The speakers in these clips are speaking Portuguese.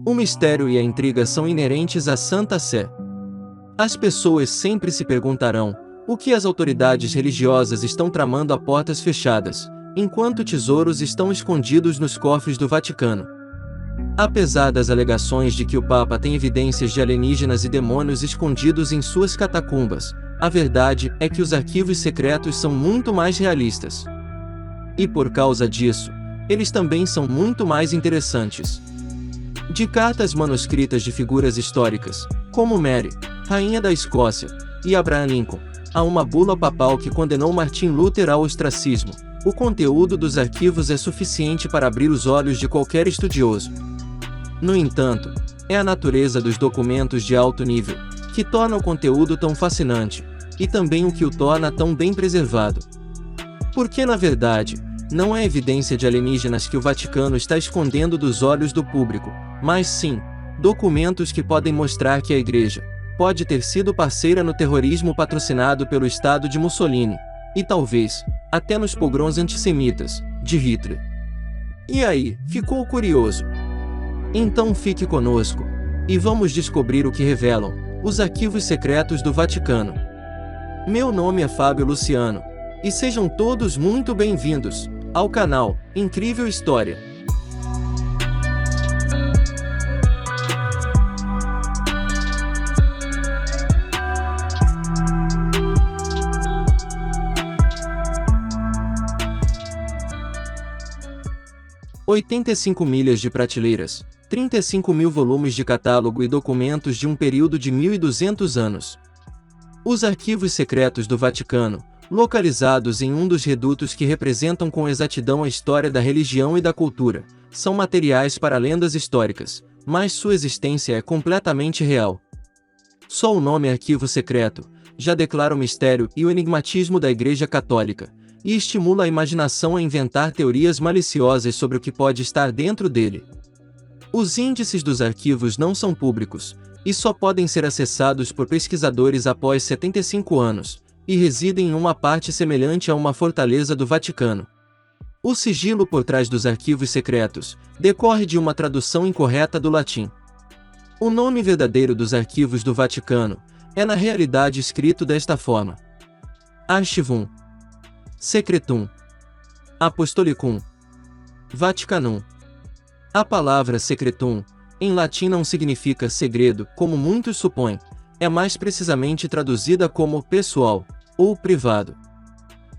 O mistério e a intriga são inerentes à Santa Sé. As pessoas sempre se perguntarão o que as autoridades religiosas estão tramando a portas fechadas, enquanto tesouros estão escondidos nos cofres do Vaticano. Apesar das alegações de que o Papa tem evidências de alienígenas e demônios escondidos em suas catacumbas, a verdade é que os arquivos secretos são muito mais realistas. E por causa disso, eles também são muito mais interessantes. De cartas manuscritas de figuras históricas, como Mary, rainha da Escócia, e Abraham Lincoln, a uma bula papal que condenou Martin Luther ao ostracismo, o conteúdo dos arquivos é suficiente para abrir os olhos de qualquer estudioso. No entanto, é a natureza dos documentos de alto nível que torna o conteúdo tão fascinante, e também o que o torna tão bem preservado. Porque, na verdade, não é evidência de alienígenas que o Vaticano está escondendo dos olhos do público, mas sim, documentos que podem mostrar que a Igreja pode ter sido parceira no terrorismo patrocinado pelo Estado de Mussolini, e talvez, até nos pogroms antissemitas, de Hitler. E aí, ficou curioso? Então fique conosco, e vamos descobrir o que revelam os arquivos secretos do Vaticano. Meu nome é Fábio Luciano, e sejam todos muito bem-vindos ao canal Incrível História. « 85 milhas de prateleiras, 35 mil volumes de catálogo e documentos de um período de 1.200 anos. Os arquivos secretos do Vaticano, localizados em um dos redutos que representam com exatidão a história da religião e da cultura, são materiais para lendas históricas, mas sua existência é completamente real. Só o nome Arquivo Secreto já declara o mistério e o enigmatismo da Igreja Católica, e estimula a imaginação a inventar teorias maliciosas sobre o que pode estar dentro dele. Os índices dos arquivos não são públicos, e só podem ser acessados por pesquisadores após 75 anos, e residem em uma parte semelhante a uma fortaleza do Vaticano. O sigilo por trás dos arquivos secretos decorre de uma tradução incorreta do latim. O nome verdadeiro dos arquivos do Vaticano é na realidade escrito desta forma: Archivum Secretum Apostolicum Vaticanum. A palavra secretum, em latim, não significa segredo, como muitos supõem, é mais precisamente traduzida como pessoal ou privado.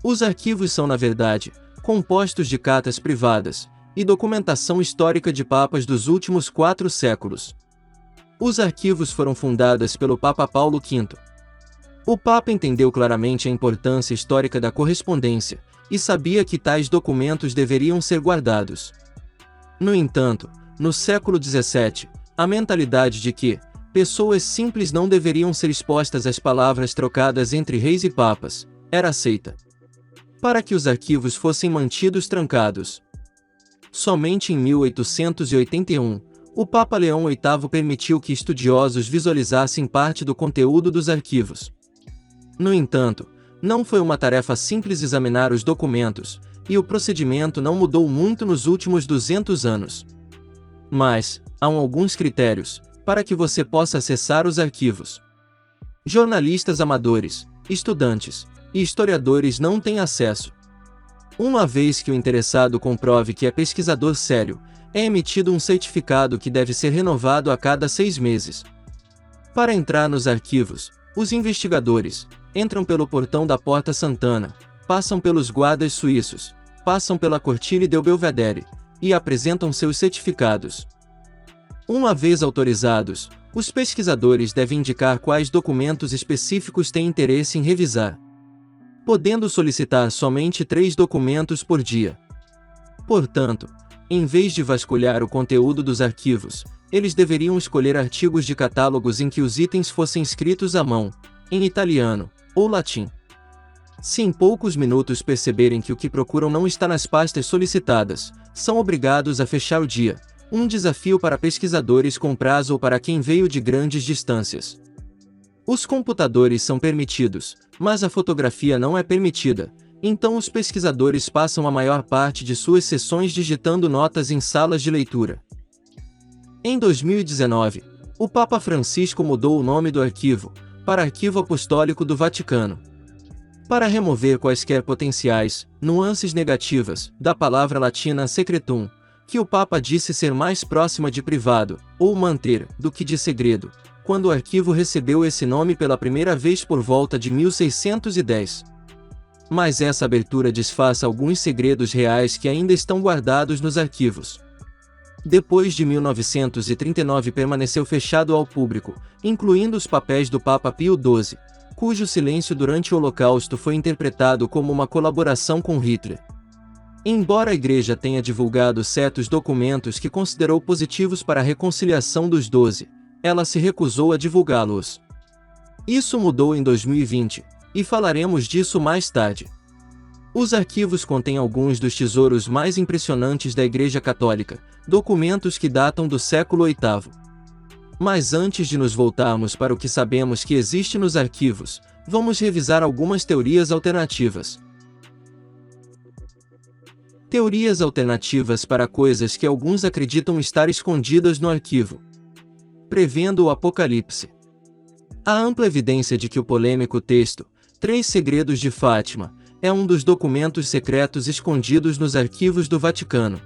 Os arquivos são, na verdade, compostos de cartas privadas e documentação histórica de papas dos últimos 4 séculos. Os arquivos foram fundados pelo Papa Paulo V. O Papa entendeu claramente a importância histórica da correspondência e sabia que tais documentos deveriam ser guardados. No entanto, no século XVII, a mentalidade de que pessoas simples não deveriam ser expostas às palavras trocadas entre reis e papas era aceita. Para que os arquivos fossem mantidos trancados. Somente em 1881, o Papa Leão VIII permitiu que estudiosos visualizassem parte do conteúdo dos arquivos. No entanto, não foi uma tarefa simples examinar os documentos, e o procedimento não mudou muito nos últimos 200 anos. Mas, há alguns critérios para que você possa acessar os arquivos. Jornalistas amadores, estudantes e historiadores não têm acesso. Uma vez que o interessado comprove que é pesquisador sério, é emitido um certificado que deve ser renovado a cada 6 meses. Para entrar nos arquivos, os investigadores entram pelo portão da Porta Santana, passam pelos guardas suíços, passam pela Cortile del Belvedere e apresentam seus certificados. Uma vez autorizados, os pesquisadores devem indicar quais documentos específicos têm interesse em revisar, podendo solicitar somente 3 documentos por dia. Portanto, em vez de vasculhar o conteúdo dos arquivos, eles deveriam escolher artigos de catálogos em que os itens fossem escritos à mão, em italiano ou latim. Se em poucos minutos perceberem que o que procuram não está nas pastas solicitadas, são obrigados a fechar o dia, um desafio para pesquisadores com prazo ou para quem veio de grandes distâncias. Os computadores são permitidos, mas a fotografia não é permitida, então os pesquisadores passam a maior parte de suas sessões digitando notas em salas de leitura. Em 2019, o Papa Francisco mudou o nome do arquivo para Arquivo Apostólico do Vaticano, para remover quaisquer potenciais nuances negativas da palavra latina secretum, que o Papa disse ser mais próxima de privado ou manter do que de segredo, quando o arquivo recebeu esse nome pela primeira vez por volta de 1610. Mas essa abertura disfarça alguns segredos reais que ainda estão guardados nos arquivos. Depois de 1939 permaneceu fechado ao público, incluindo os papéis do Papa Pio XII, cujo silêncio durante o Holocausto foi interpretado como uma colaboração com Hitler. Embora a Igreja tenha divulgado certos documentos que considerou positivos para a reconciliação dos 12, ela se recusou a divulgá-los. Isso mudou em 2020, e falaremos disso mais tarde. Os arquivos contêm alguns dos tesouros mais impressionantes da Igreja Católica, documentos que datam do século VIII. Mas antes de nos voltarmos para o que sabemos que existe nos arquivos, vamos revisar algumas teorias alternativas. Teorias alternativas para coisas que alguns acreditam estar escondidas no arquivo. Prevendo o Apocalipse. Há ampla evidência de que o polêmico texto, Três Segredos de Fátima, é um dos documentos secretos escondidos nos arquivos do Vaticano.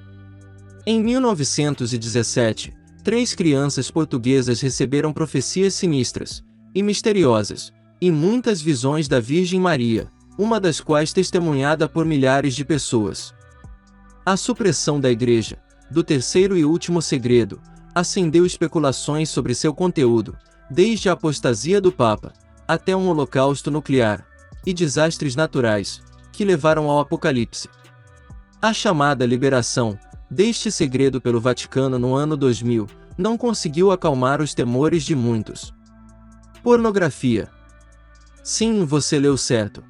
Em 1917, 3 crianças portuguesas receberam profecias sinistras e misteriosas, e muitas visões da Virgem Maria, uma das quais testemunhada por milhares de pessoas. A supressão da Igreja, do terceiro e último segredo, acendeu especulações sobre seu conteúdo, desde a apostasia do Papa, até um holocausto nuclear, e desastres naturais, que levaram ao Apocalipse. A chamada liberação deste segredo pelo Vaticano no ano 2000, não conseguiu acalmar os temores de muitos. Pornografia. Sim, você leu certo.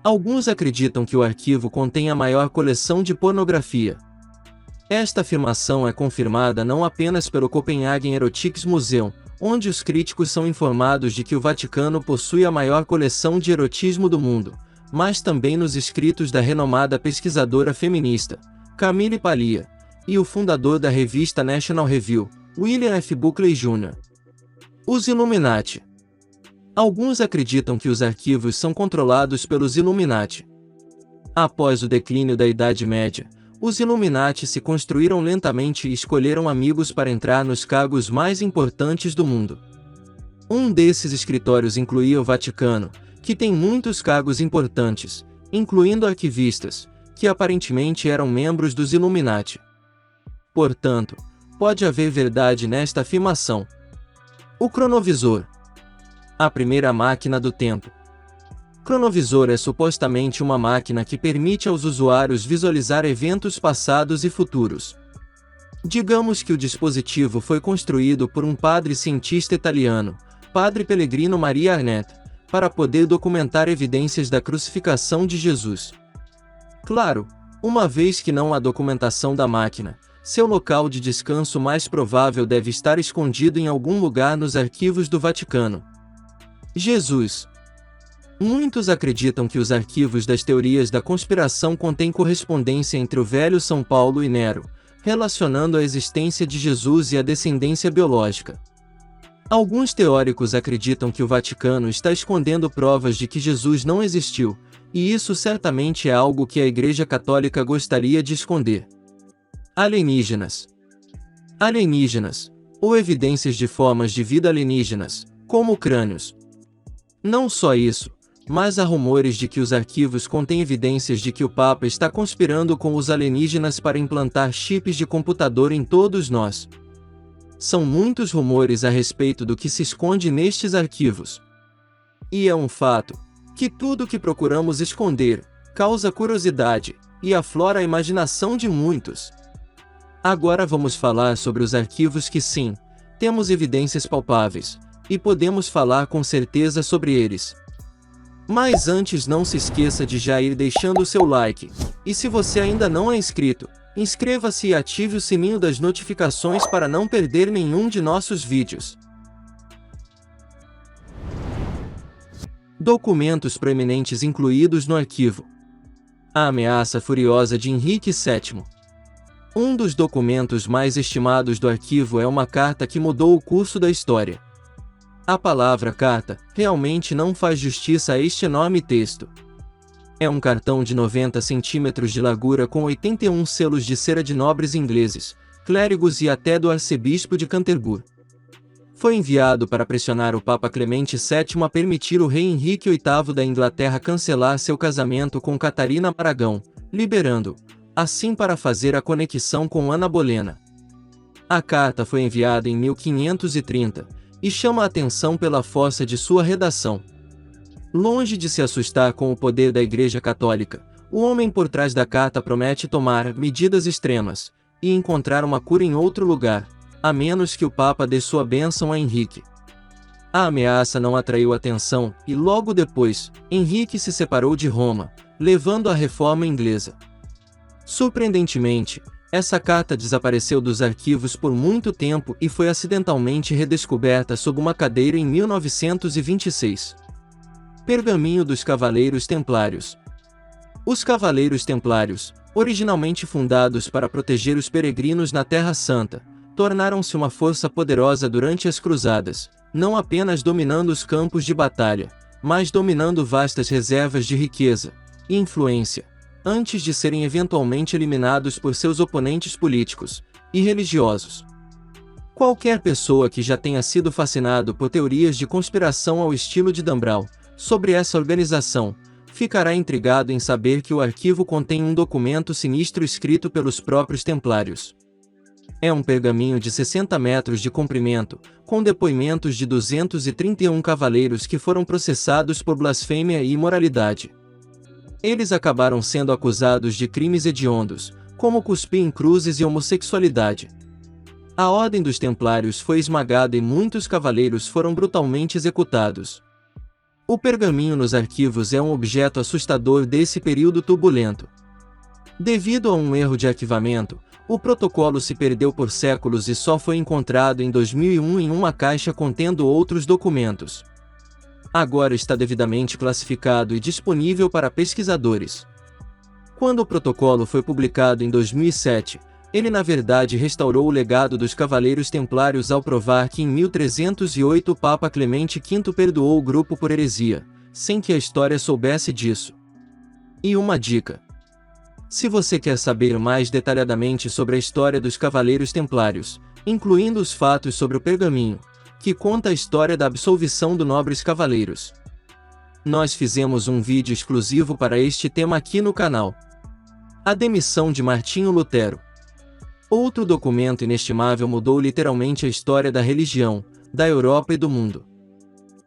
Alguns acreditam que o arquivo contém a maior coleção de pornografia. Esta afirmação é confirmada não apenas pelo Copenhagen Erotics Museum, onde os críticos são informados de que o Vaticano possui a maior coleção de erotismo do mundo, mas também nos escritos da renomada pesquisadora feminista, Camille Paglia, e o fundador da revista National Review, William F. Buckley Jr. Os Illuminati. Alguns acreditam que os arquivos são controlados pelos Illuminati. Após o declínio da Idade Média, os Illuminati se construíram lentamente e escolheram amigos para entrar nos cargos mais importantes do mundo. Um desses escritórios incluía o Vaticano, que tem muitos cargos importantes, incluindo arquivistas, que aparentemente eram membros dos Illuminati. Portanto, pode haver verdade nesta afirmação. O cronovisor. A primeira máquina do tempo. Cronovisor é supostamente uma máquina que permite aos usuários visualizar eventos passados e futuros. Digamos que o dispositivo foi construído por um padre cientista italiano, Padre Pellegrino Maria Arnett, para poder documentar evidências da crucificação de Jesus. Claro, uma vez que não há documentação da máquina, seu local de descanso mais provável deve estar escondido em algum lugar nos arquivos do Vaticano. Jesus. Muitos acreditam que os arquivos das teorias da conspiração contêm correspondência entre o velho São Paulo e Nero, relacionando a existência de Jesus e a descendência biológica. Alguns teóricos acreditam que o Vaticano está escondendo provas de que Jesus não existiu, e isso certamente é algo que a Igreja Católica gostaria de esconder. Alienígenas. Alienígenas, ou evidências de formas de vida alienígenas, como crânios. Não só isso, mas há rumores de que os arquivos contêm evidências de que o Papa está conspirando com os alienígenas para implantar chips de computador em todos nós. São muitos rumores a respeito do que se esconde nestes arquivos. E é um fato que tudo que procuramos esconder causa curiosidade e aflora a imaginação de muitos. Agora vamos falar sobre os arquivos que sim, temos evidências palpáveis, e podemos falar com certeza sobre eles. Mas antes não se esqueça de já ir deixando o seu like, e se você ainda não é inscrito, inscreva-se e ative o sininho das notificações para não perder nenhum de nossos vídeos. Documentos proeminentes incluídos no arquivo. A ameaça furiosa de Henrique VII. Um dos documentos mais estimados do arquivo é uma carta que mudou o curso da história. A palavra carta realmente não faz justiça a este enorme texto. É um cartão de 90 centímetros de largura com 81 selos de cera de nobres ingleses, clérigos e até do arcebispo de Canterbury. Foi enviado para pressionar o Papa Clemente VII a permitir o rei Henrique VIII da Inglaterra cancelar seu casamento com Catarina Aragão, liberando-o, assim para fazer a conexão com Ana Bolena. A carta foi enviada em 1530, e chama a atenção pela força de sua redação. Longe de se assustar com o poder da Igreja Católica, o homem por trás da carta promete tomar medidas extremas e encontrar uma cura em outro lugar, a menos que o Papa dê sua bênção a Henrique. A ameaça não atraiu atenção e logo depois, Henrique se separou de Roma, levando a reforma inglesa. Surpreendentemente, essa carta desapareceu dos arquivos por muito tempo e foi acidentalmente redescoberta sob uma cadeira em 1926. Pergaminho dos Cavaleiros Templários. Os Cavaleiros Templários, originalmente fundados para proteger os peregrinos na Terra Santa, tornaram-se uma força poderosa durante as Cruzadas, não apenas dominando os campos de batalha, mas dominando vastas reservas de riqueza e influência, antes de serem eventualmente eliminados por seus oponentes políticos e religiosos. Qualquer pessoa que já tenha sido fascinado por teorias de conspiração ao estilo de Dan Brown sobre essa organização, ficará intrigado em saber que o arquivo contém um documento sinistro escrito pelos próprios Templários. É um pergaminho de 60 metros de comprimento, com depoimentos de 231 cavaleiros que foram processados por blasfêmia e imoralidade. Eles acabaram sendo acusados de crimes hediondos, como cuspir em cruzes e homossexualidade. A Ordem dos Templários foi esmagada e muitos cavaleiros foram brutalmente executados. O pergaminho nos arquivos é um objeto assustador desse período turbulento. Devido a um erro de arquivamento, o protocolo se perdeu por séculos e só foi encontrado em 2001 em uma caixa contendo outros documentos. Agora está devidamente classificado e disponível para pesquisadores. Quando o protocolo foi publicado em 2007, ele na verdade restaurou o legado dos Cavaleiros Templários ao provar que em 1308 o Papa Clemente V perdoou o grupo por heresia, sem que a história soubesse disso. E uma dica: se você quer saber mais detalhadamente sobre a história dos Cavaleiros Templários, incluindo os fatos sobre o pergaminho, que conta a história da absolvição dos nobres cavaleiros, nós fizemos um vídeo exclusivo para este tema aqui no canal. A demissão de Martinho Lutero. Outro documento inestimável mudou literalmente a história da religião, da Europa e do mundo.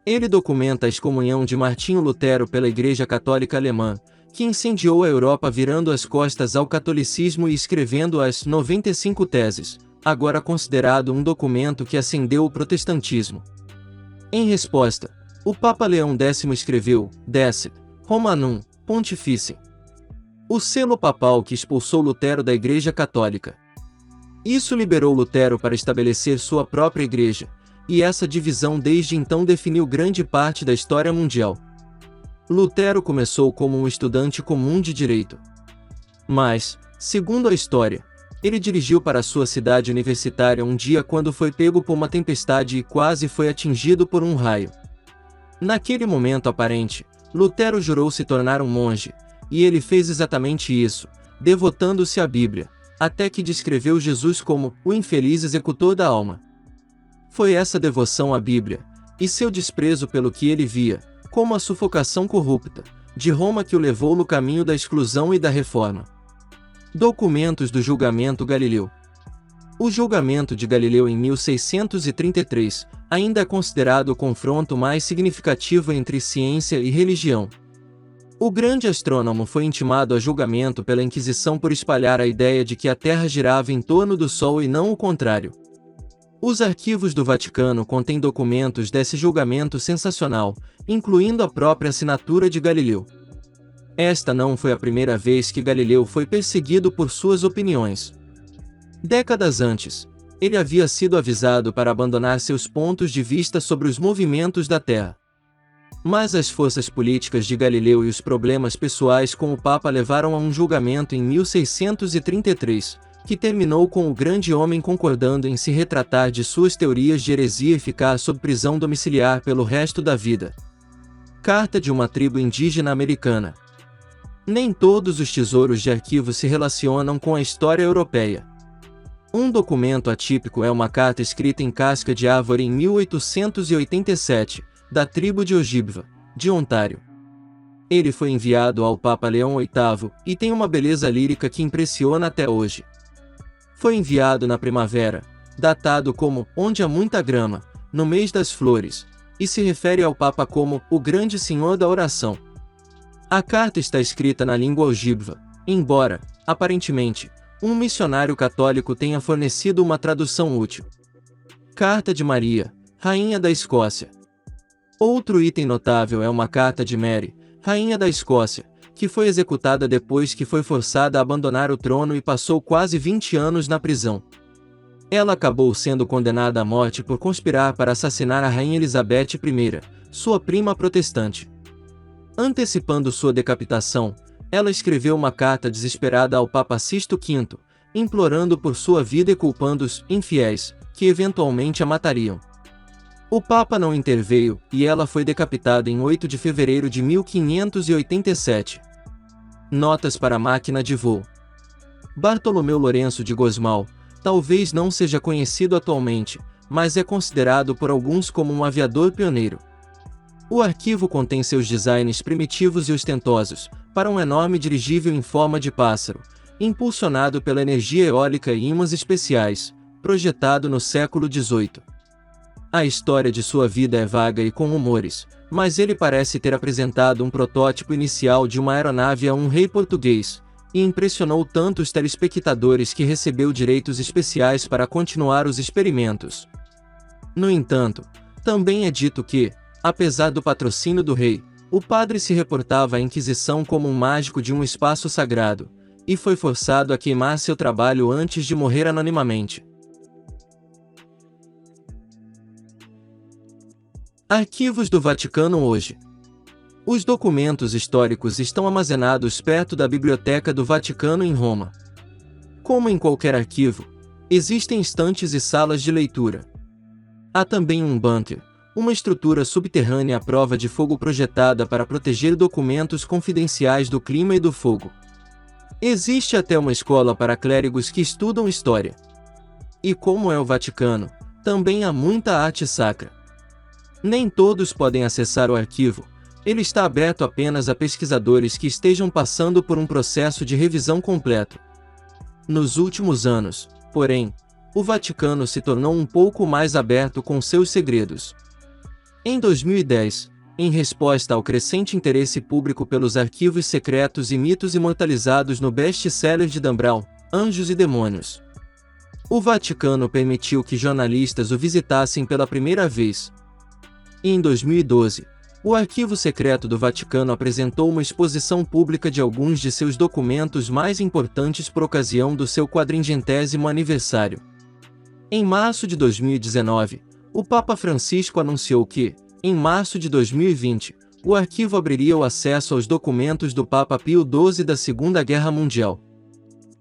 Ele documenta a excomunhão de Martinho Lutero pela Igreja Católica Alemã, que incendiou a Europa virando as costas ao catolicismo e escrevendo as 95 Teses, agora considerado um documento que acendeu o protestantismo. Em resposta, o Papa Leão X escreveu, Decet, Romanum, Pontificem, o selo papal que expulsou Lutero da Igreja Católica. Isso liberou Lutero para estabelecer sua própria igreja, e essa divisão desde então definiu grande parte da história mundial. Lutero começou como um estudante comum de direito. Mas, segundo a história, ele dirigiu para sua cidade universitária um dia quando foi pego por uma tempestade e quase foi atingido por um raio. Naquele momento aparente, Lutero jurou se tornar um monge, e ele fez exatamente isso, devotando-se à Bíblia, até que descreveu Jesus como o infeliz executor da alma. Foi essa devoção à Bíblia, e seu desprezo pelo que ele via, como a sufocação corrupta, de Roma que o levou no caminho da exclusão e da reforma. Documentos do julgamento Galileu. O julgamento de Galileu em 1633 ainda é considerado o confronto mais significativo entre ciência e religião. O grande astrônomo foi intimado a julgamento pela Inquisição por espalhar a ideia de que a Terra girava em torno do Sol e não o contrário. Os arquivos do Vaticano contêm documentos desse julgamento sensacional, incluindo a própria assinatura de Galileu. Esta não foi a primeira vez que Galileu foi perseguido por suas opiniões. Décadas antes, ele havia sido avisado para abandonar seus pontos de vista sobre os movimentos da Terra. Mas as forças políticas de Galileu e os problemas pessoais com o Papa levaram a um julgamento em 1633, que terminou com o grande homem concordando em se retratar de suas teorias de heresia e ficar sob prisão domiciliar pelo resto da vida. Carta de uma tribo indígena americana. Nem todos os tesouros de arquivo se relacionam com a história europeia. Um documento atípico é uma carta escrita em casca de árvore em 1887, da tribo de Ojibwa, de Ontário. Ele foi enviado ao Papa Leão VIII e tem uma beleza lírica que impressiona até hoje. Foi enviado na primavera, datado como "onde há muita grama", no mês das flores, e se refere ao Papa como "o grande senhor da oração". A carta está escrita na língua Ojibwa, embora, aparentemente, um missionário católico tenha fornecido uma tradução útil. Carta de Maria, Rainha da Escócia. Outro item notável é uma carta de Mary, Rainha da Escócia, que foi executada depois que foi forçada a abandonar o trono e passou quase 20 anos na prisão. Ela acabou sendo condenada à morte por conspirar para assassinar a Rainha Elizabeth I, sua prima protestante. Antecipando sua decapitação, ela escreveu uma carta desesperada ao Papa Sisto V, implorando por sua vida e culpando os infiéis, que eventualmente a matariam. O Papa não interveio, e ela foi decapitada em 8 de fevereiro de 1587. Notas para a máquina de voo. Bartolomeu Lourenço de Gosmal, talvez não seja conhecido atualmente, mas é considerado por alguns como um aviador pioneiro. O arquivo contém seus designs primitivos e ostentosos, para um enorme dirigível em forma de pássaro, impulsionado pela energia eólica e ímãs especiais, projetado no século XVIII. A história de sua vida é vaga e com rumores, mas ele parece ter apresentado um protótipo inicial de uma aeronave a um rei português, e impressionou tanto os telespectadores que recebeu direitos especiais para continuar os experimentos. No entanto, também é dito que, apesar do patrocínio do rei, o padre se reportava à Inquisição como um mágico de um espaço sagrado, e foi forçado a queimar seu trabalho antes de morrer anonimamente. Arquivos do Vaticano hoje. Os documentos históricos estão armazenados perto da Biblioteca do Vaticano em Roma. Como em qualquer arquivo, existem estantes e salas de leitura. Há também um bunker, uma estrutura subterrânea à prova de fogo projetada para proteger documentos confidenciais do clima e do fogo. Existe até uma escola para clérigos que estudam história. E como é o Vaticano, também há muita arte sacra. Nem todos podem acessar o arquivo, ele está aberto apenas a pesquisadores que estejam passando por um processo de revisão completo. Nos últimos anos, porém, o Vaticano se tornou um pouco mais aberto com seus segredos. Em 2010, em resposta ao crescente interesse público pelos arquivos secretos e mitos imortalizados no best-seller de Dan Brown, Anjos e Demônios, o Vaticano permitiu que jornalistas o visitassem pela primeira vez. E em 2012, o Arquivo Secreto do Vaticano apresentou uma exposição pública de alguns de seus documentos mais importantes por ocasião do seu 400º aniversário. Em março de 2019, o Papa Francisco anunciou que, em março de 2020, o arquivo abriria o acesso aos documentos do Papa Pio XII da Segunda Guerra Mundial.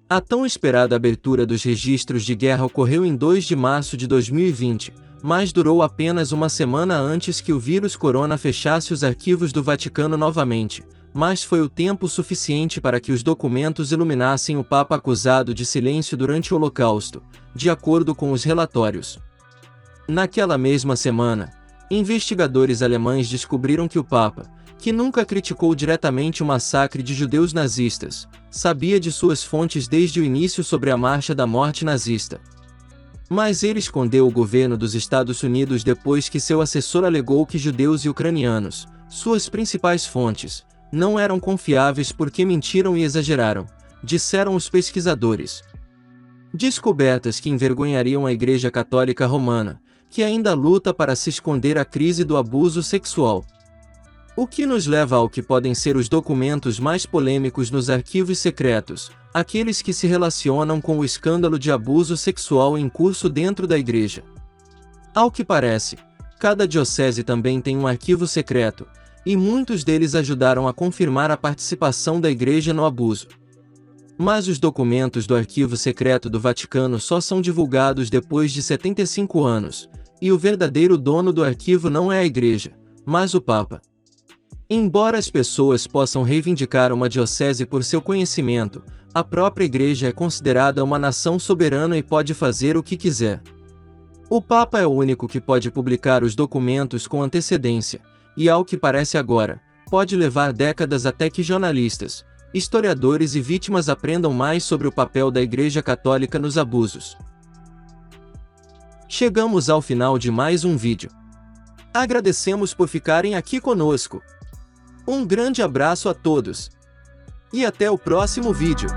A tão esperada abertura dos registros de guerra ocorreu em 2 de março de 2020, mas durou apenas uma semana antes que o vírus corona fechasse os arquivos do Vaticano novamente, mas foi o tempo suficiente para que os documentos iluminassem o Papa acusado de silêncio durante o Holocausto, de acordo com os relatórios. Naquela mesma semana, investigadores alemães descobriram que o Papa, que nunca criticou diretamente o massacre de judeus nazistas, sabia de suas fontes desde o início sobre a Marcha da Morte nazista. Mas ele escondeu o governo dos Estados Unidos depois que seu assessor alegou que judeus e ucranianos, suas principais fontes, não eram confiáveis porque mentiram e exageraram, disseram os pesquisadores. Descobertas que envergonhariam a Igreja Católica Romana, que ainda luta para se esconder a crise do abuso sexual. O que nos leva ao que podem ser os documentos mais polêmicos nos arquivos secretos, aqueles que se relacionam com o escândalo de abuso sexual em curso dentro da Igreja. Ao que parece, cada diocese também tem um arquivo secreto, e muitos deles ajudaram a confirmar a participação da Igreja no abuso. Mas os documentos do Arquivo Secreto do Vaticano só são divulgados depois de 75 anos, e o verdadeiro dono do arquivo não é a Igreja, mas o Papa. Embora as pessoas possam reivindicar uma diocese por seu conhecimento, a própria Igreja é considerada uma nação soberana e pode fazer o que quiser. O Papa é o único que pode publicar os documentos com antecedência, e ao que parece agora, pode levar décadas até que jornalistas, historiadores e vítimas aprendam mais sobre o papel da Igreja Católica nos abusos. Chegamos ao final de mais um vídeo. Agradecemos por ficarem aqui conosco. Um grande abraço a todos. E até o próximo vídeo.